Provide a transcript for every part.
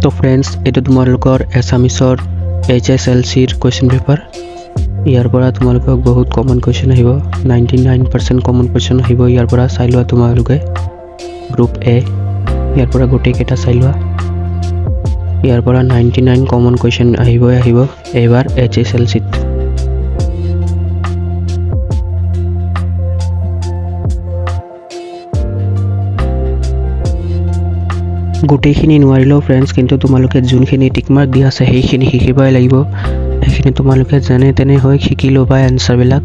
তো ফ্ৰেণ্ডছ, এইটো তোমালোকৰ এছামিছৰ HSLCৰ কুৱেশ্যন পেপাৰ। ইয়াৰ পৰা তোমালোকক বহুত কমন কুৱেশ্যন আহিব, 99% কমন কুৱেশ্যন আহিব ইয়াৰ পৰা। চাই লোৱা তোমালোকে গ্ৰুপ A, ইয়াৰ পৰা গোটেইকেইটা চাই লোৱা। ইয়াৰ পৰা 99 কমন কুৱেশ্যন আহিব এইবাৰ HSLCত। গোটেইখিনি নোৱাৰিলেও ফ্ৰেণ্ডছ, কিন্তু তোমালোকে যোনখিনি টিকমাৰ্ক দিয়া আছে সেইখিনি শিকিবই লাগিব। সেইখিনি তোমালোকে যেনে তেনে হৈ শিকি ল'বা এনচাৰবিলাক।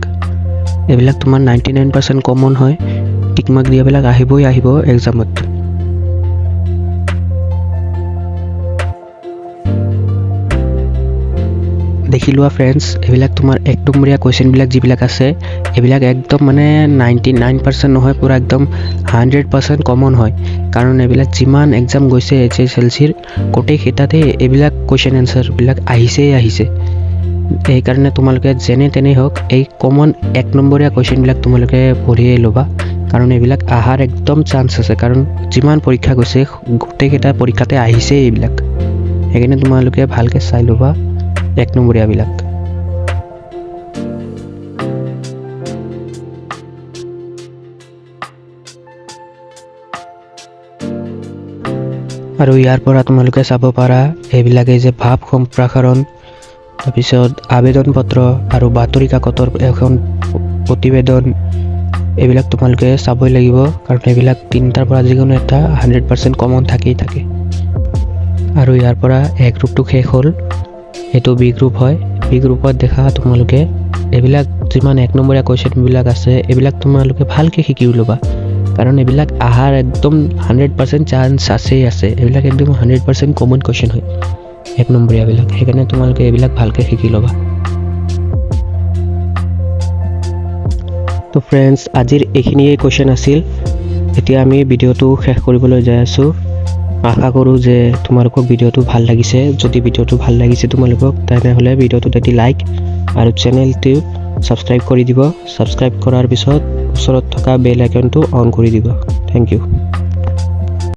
এইবিলাক তোমাৰ 99% কমন হয়, টিকমাৰ্ক দিয়াবিলাক আহিবই এক্সামত। দেখি লোৱা ফ্ৰেণ্ডছ, এইবিলাক তোমাৰ 1 নম্বৰীয়া কুৱেশ্যনবিলাক যিবিলাক আছে, এইবিলাক একদম মানে 99% নহয়, পূৰা একদম 100% কমন হয়। কাৰণ এইবিলাক যিমান এক্সাম গৈছে HSLCৰ গোটেইকেইটাতে এইবিলাক কুৱেশ্যন এনচাৰবিলাক আহিছে। সেইকাৰণে তোমালোকে যেনে তেনে হওক এই কমন 1 নম্বৰীয়া কুৱেশ্যনবিলাক তোমালোকে পঢ়িয়ে ল'বা। কাৰণ এইবিলাক অহাৰ একদম চান্স আছে, কাৰণ যিমান পৰীক্ষা গৈছে গোটেইকেইটা পৰীক্ষাতে আহিছে এইবিলাক। সেইকাৰণে তোমালোকে ভালকৈ চাই ল'বা 1 নম্বৰীয়াবিলাক। আৰু ইয়াৰ পৰা তোমালোকে চাব পাৰা এইবিলাকে যে ভাৱ সম্প্ৰসাৰণ, তাৰপিছত আবেদন পত্ৰ আৰু বাতৰি কাকতৰ এখন প্ৰতিবেদন, এইবিলাক তোমালোকে চাবই লাগিব। কাৰণ এইবিলাক 3টাৰ পৰা যিকোনো এটা 100% কমন থাকেই থাকে। আৰু ইয়াৰ পৰা A গ্ৰুপটো শেষ হ'ল, এইটো B গ্ৰুপ হয়। B গ্ৰুপত দেখা তোমালোকে এইবিলাক যিমান 1 নম্বৰীয়া কুৱেশ্যনবিলাক আছে এইবিলাক তোমালোকে ভালকৈ শিকি ল'বা। কাৰণ এইবিলাক অহাৰ একদম 100% চান্স আছে। এইবিলাক একদম 100% কমন কুৱেশ্যন হয় 1 নম্বৰীয়াবিলাক। সেইকাৰণে তোমালোকে এইবিলাক ভালকৈ শিকি ল'বা। তো ফ্ৰেণ্ডছ, আজিৰ এইখিনিয়ে কুৱেশ্যন আছিল। এতিয়া আমি ভিডিঅ'টো শেষ কৰিবলৈ যাই আছোঁ। আশা কৰোঁ যে তোমালোকক ভিডিঅ'টো ভাল লাগিছে। যদি ভিডিঅ'টো ভাল লাগিছে তোমালোকক, তেনেহ'লে ভিডিঅ'টোত এটি লাইক আৰু চেনেলটো ছাবস্ক্ৰাইব কৰি দিব। ছাবস্ক্ৰাইব কৰাৰ পিছত ওচৰত থকা বেল আইকনটো অন কৰি দিব। Thank U.